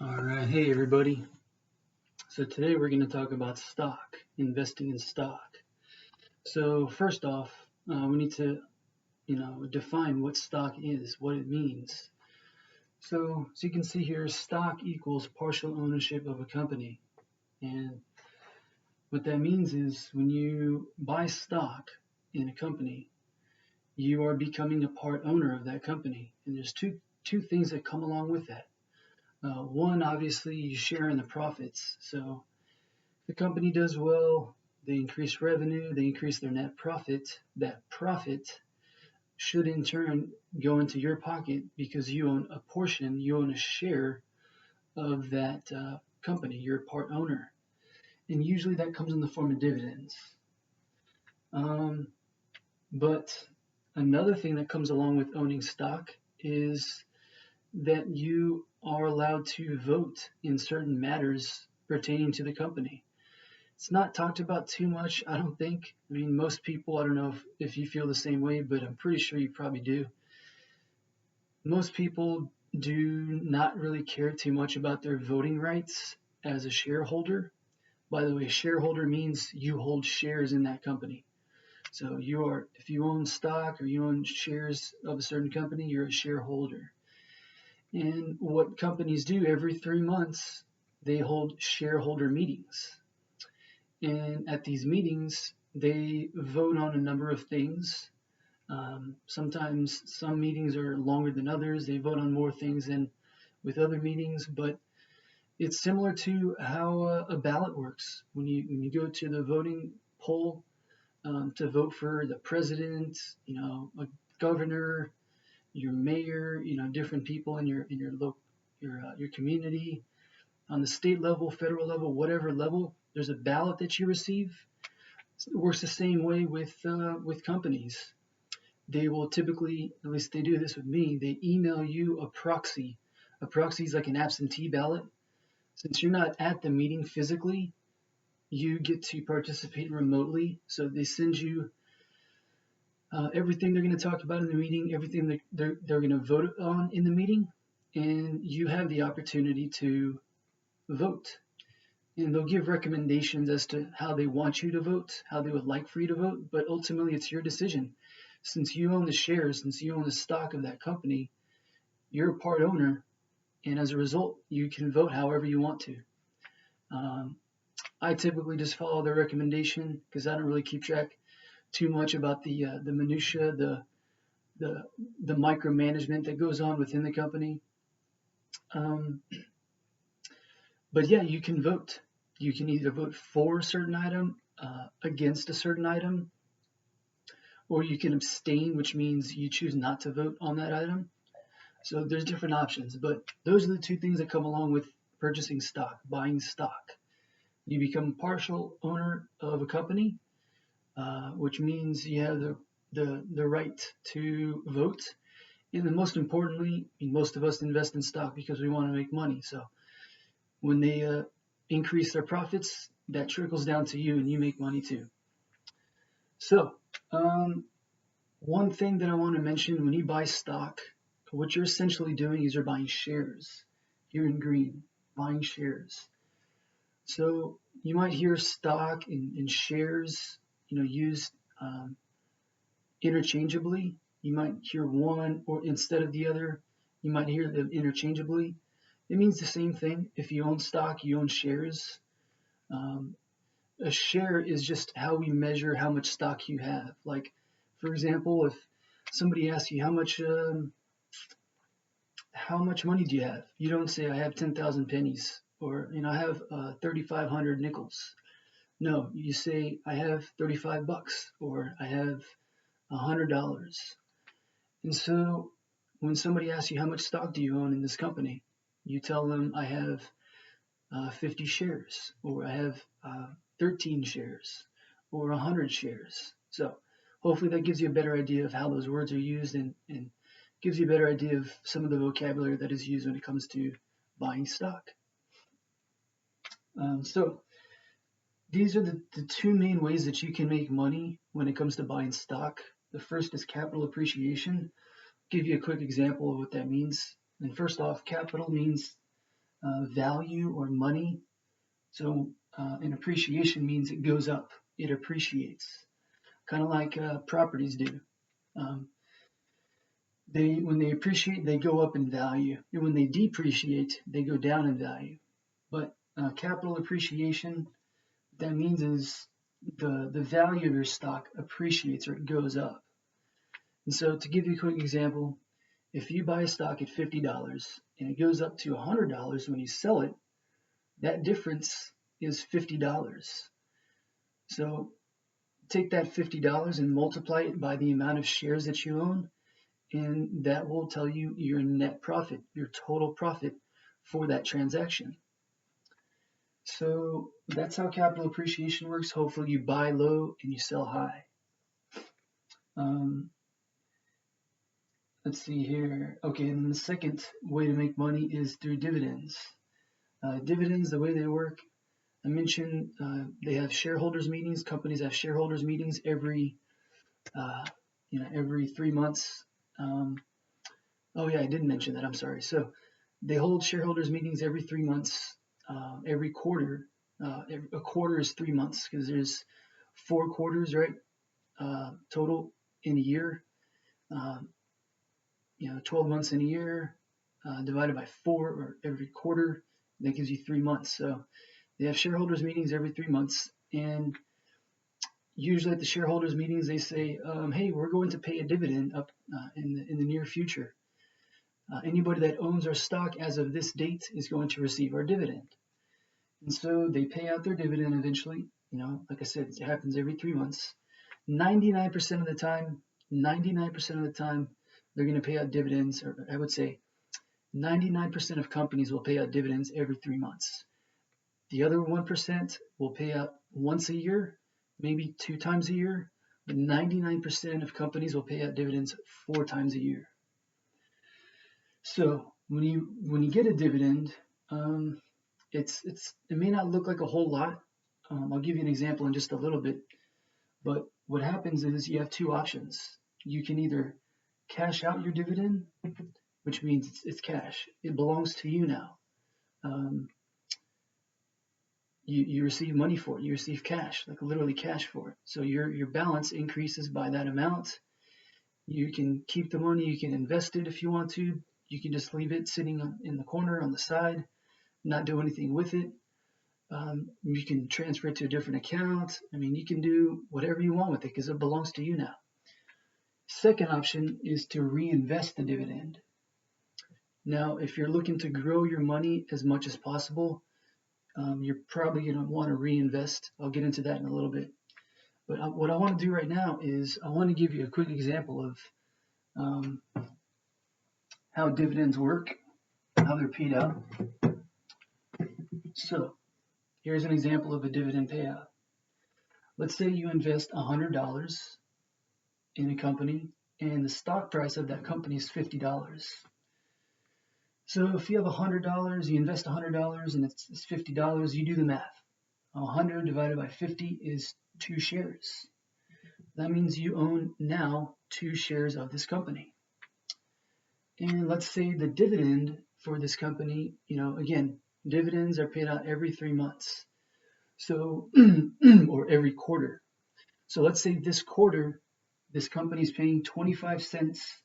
All right, hey everybody. So today we're going to talk about stock, investing in stock. So first off, we need to, define what stock is, what it means. So you can see here, stock equals partial ownership of a company, and what that means is when you buy stock in a company, you are becoming a part owner of that company, and there's two things that come along with that. One, obviously, you share in the profits. So the company does well, they increase revenue, they increase their net profit. That profit should in turn go into your pocket because you own a portion, you own a share of that company. You're a part owner. And usually that comes in the form of dividends. But another thing that comes along with owning stock is that you are allowed to vote in certain matters pertaining to the company. It's not talked about too much, I don't think. I mean, most people, I don't know if you feel the same way, but I'm pretty sure you probably do. Most people do not really care too much about their voting rights as a shareholder. By the way, shareholder means you hold shares in that company. So if you own stock or you own shares of a certain company, you're a shareholder. And what companies do every 3 months, they hold shareholder meetings. And at these meetings, they vote on a number of things. Sometimes some meetings are longer than others. They vote on more things than with other meetings, but it's similar to how a ballot works. When you go to the voting poll to vote for the president, a governor, your mayor, different people in your community, on the state level, federal level, whatever level, there's a ballot that you receive. It works the same way with companies. They will typically, at least they do this with me, they email you a proxy. A proxy is like an absentee ballot. Since you're not at the meeting physically, you get to participate remotely. So they send you everything they're going to talk about in the meeting, everything they're going to vote on in the meeting, and you have the opportunity to vote. And they'll give recommendations as to how they want you to vote, how they would like for you to vote, but ultimately it's your decision. Since you own the shares, since you own the stock of that company, you're a part owner, and as a result, you can vote however you want to. I typically just follow their recommendation because I don't really keep track too much about the minutia, the micromanagement that goes on within the company. But yeah, you can vote. You can either vote for a certain item, against a certain item, or you can abstain, which means you choose not to vote on that item. So there's different options, but those are the two things that come along with purchasing stock, buying stock. You become a partial owner of a company, which means you have the right to vote. And then most importantly, most of us invest in stock because we want to make money. So when they increase their profits, that trickles down to you and you make money too. So one thing that I want to mention, when you buy stock, what you're essentially doing is you're buying shares. Here in green, buying shares. So you might hear stock and shares, used interchangeably. You might hear one or instead of the other. You might hear them interchangeably. It means the same thing. If you own stock, you own shares. A share is just how we measure how much stock you have. Like, for example, if somebody asks you how much money do you have, you don't say I have 10,000 pennies or I have 3,500 nickels. No, you say I have 35 bucks or I have $100. And so when somebody asks you how much stock do you own in this company, you tell them I have 50 shares, or I have 13 shares, or 100 shares. So hopefully that gives you a better idea of how those words are used and gives you a better idea of some of the vocabulary that is used when it comes to buying stock. So these are the two main ways that you can make money when it comes to buying stock. The first is capital appreciation. I'll give you a quick example of what that means. And first off, capital means value or money. So an appreciation means it goes up, it appreciates, kind of like properties do. When they appreciate, they go up in value, and when they depreciate, they go down in value. But capital appreciation, what that means is the value of your stock appreciates or it goes up. And so to give you a quick example, if you buy a stock at $50 and it goes up to $100 when you sell it, that difference is $50. So take that $50 and multiply it by the amount of shares that you own, and that will tell you your net profit, your total profit for that transaction. So that's how capital appreciation works. Hopefully you buy low and you sell high. Let's see here. Okay, and then the second way to make money is through dividends. Dividends, the way they work, I mentioned they have shareholders meetings. Companies have shareholders meetings every 3 months. Oh yeah, I didn't mention that. I'm sorry. So they hold shareholders meetings every 3 months, every quarter. A quarter is 3 months because there's 4 quarters, right? Total in a year. 12 months in a year divided by 4, or every quarter, that gives you 3 months. So they have shareholders meetings every 3 months, and usually at the shareholders meetings they say, hey, we're going to pay a dividend up in the near future. Anybody that owns our stock as of this date is going to receive our dividend. And so they pay out their dividend eventually. Like I said, it happens every 3 months. 99% of the time, they're going to pay out dividends, or I would say 99% of companies will pay out dividends every 3 months. The other 1% will pay out once a year, maybe 2 times a year, but 99% of companies will pay out dividends 4 times a year. So when you get a dividend, it may not look like a whole lot. I'll give you an example in just a little bit. But what happens is you have 2 options. You can either cash out your dividend, which means it's cash. It belongs to you now. You receive money for it. You receive cash, like literally cash for it. So your balance increases by that amount. You can keep the money. You can invest it if you want to. You can just leave it sitting in the corner on the side, not do anything with it. You can transfer it to a different account. You can do whatever you want with it because it belongs to you now. Second option is to reinvest the dividend. Now, if you're looking to grow your money as much as possible, you're probably going to want to reinvest. I'll get into that in a little bit. But what I want to do right now is I want to give you a quick example of how dividends work, how they're paid out. So here's an example of a dividend payout. Let's say you invest $100 in a company, and the stock price of that company is $50. So if you have $100, you invest $100, and it's $50, you do the math. 100 divided by 50 is 2 shares. That means you own now 2 shares of this company. And let's say the dividend for this company, again, dividends are paid out every 3 months. So, or every quarter. So let's say this quarter, this company is paying 25 cents,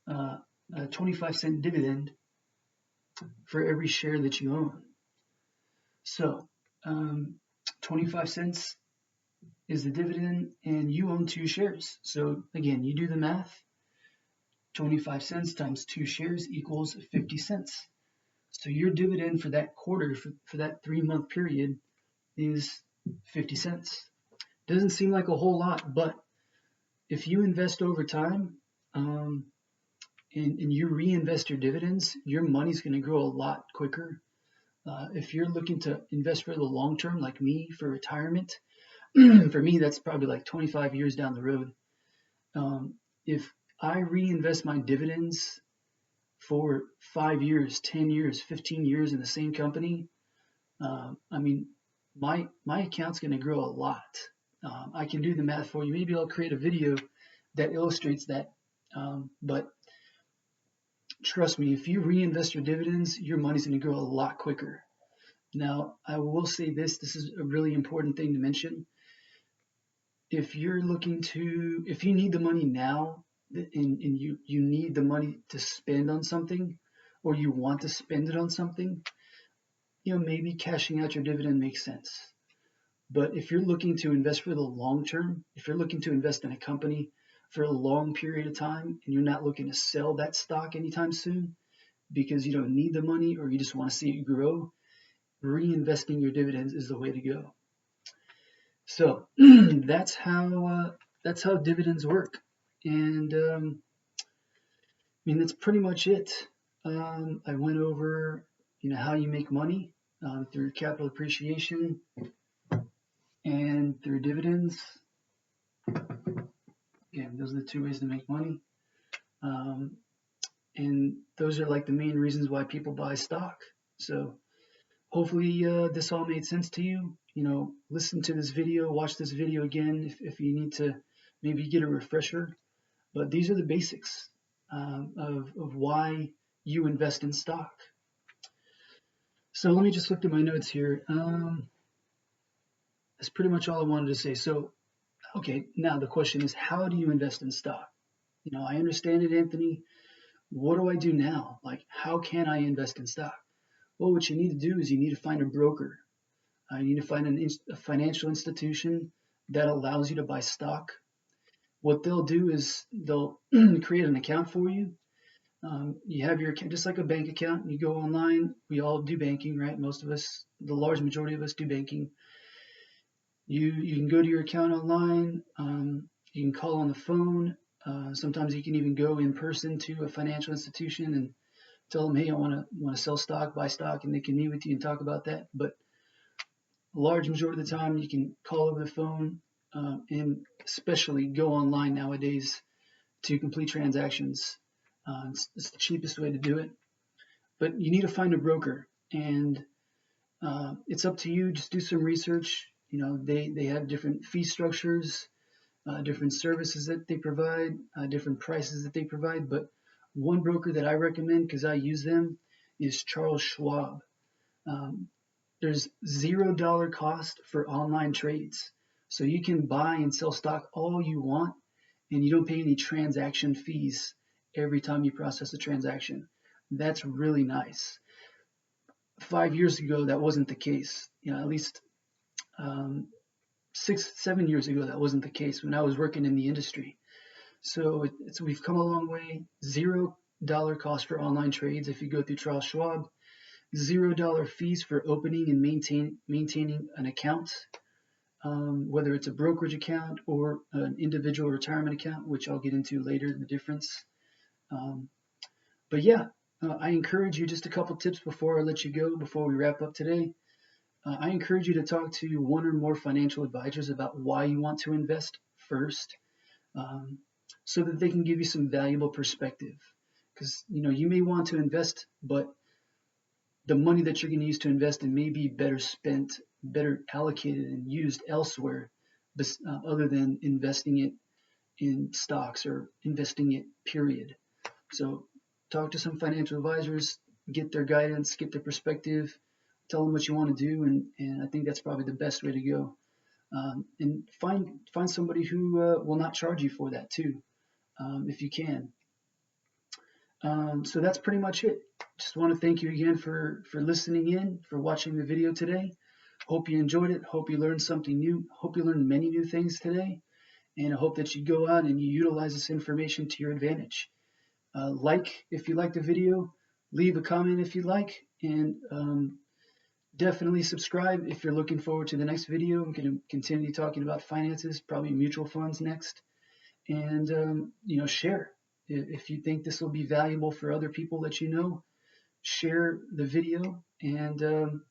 a 25-cent dividend for every share that you own. So 25 cents is the dividend, and you own 2 shares. So again, you do the math. 25 cents times 2 shares equals 50 cents. So your dividend for that quarter, for that 3-month period, is 50 cents. Doesn't seem like a whole lot, but if you invest over time and you reinvest your dividends, your money's going to grow a lot quicker. If you're looking to invest for the long term, like me, for retirement, for me, that's probably like 25 years down the road. If I reinvest my dividends for 5 years, 10 years, 15 years in the same company, my account's going to grow a lot. I can do the math for you. Maybe I'll create a video that illustrates that. But trust me, if you reinvest your dividends, your money's going to grow a lot quicker. Now, I will say this is a really important thing to mention. If you need the money now and you need the money to spend on something, or you want to spend it on something, maybe cashing out your dividend makes sense. But if you're looking to invest for the long term, if you're looking to invest in a company for a long period of time and you're not looking to sell that stock anytime soon because you don't need the money or you just want to see it grow, reinvesting your dividends is the way to go. So that's how dividends work. And that's pretty much it. I went over how you make money through capital appreciation and through dividends. Again, those are the two ways to make money. And those are like the main reasons why people buy stock. So hopefully this all made sense to you. Listen to this video, watch this video again if you need to maybe get a refresher. But these are the basics of why you invest in stock. So let me just look at my notes here. That's pretty much all I wanted to say. So, okay, now the question is, how do you invest in stock? I understand it, Anthony. What do I do now? Like, how can I invest in stock? Well, what you need to do is you need to find a broker. You need to find a financial institution that allows you to buy stock. What they'll do is they'll create an account for you. You have your account, just like a bank account. You go online. We all do banking, right? Most of us, the large majority of us, do banking. You can go to your account online. You can call on the phone. Sometimes you can even go in person to a financial institution and tell them, hey, I want to sell stock, buy stock, and they can meet with you and talk about that. But a large majority of the time, you can call over the phone and especially go online nowadays to complete transactions. It's the cheapest way to do it. But you need to find a broker, and it's up to you. Just do some research. They have different fee structures, different services that they provide, different prices that they provide. But one broker that I recommend, because I use them, is Charles Schwab. There's $0 cost for online trades. So you can buy and sell stock all you want, and you don't pay any transaction fees every time you process a transaction. That's really nice. 5 years ago, that wasn't the case. At least 6-7 years ago, that wasn't the case when I was working in the industry. So we've come a long way. $0 cost for online trades if you go through Charles Schwab. $0 fees for opening and maintaining an account, whether it's a brokerage account or an individual retirement account, which I'll get into later, the difference. But yeah, I encourage you, just a couple tips before I let you go, before we wrap up today. I encourage you to talk to one or more financial advisors about why you want to invest first, so that they can give you some valuable perspective. Because you may want to invest, but the money that you're going to use to invest in may be better spent, better allocated and used elsewhere, other than investing it in stocks or investing it, period. So talk to some financial advisors, get their guidance, get their perspective, tell them what you want to do, and I think that's probably the best way to go. And find somebody who will not charge you for that too, if you can. So that's pretty much it. Just want to thank you again for listening in, for watching the video today. Hope you enjoyed it. Hope you learned something new. Hope you learned many new things today. And I hope that you go out and you utilize this information to your advantage. If you like the video, leave a comment if you like, and definitely subscribe if you're looking forward to the next video. I'm going to continue talking about finances, probably mutual funds next. And, share. If you think this will be valuable for other people that you know, share the video. And,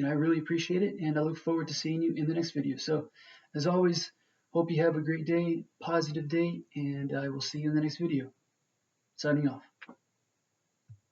I really appreciate it. And I look forward to seeing you in the next video. So, as always, hope you have a great day, positive day, and I will see you in the next video. Signing off.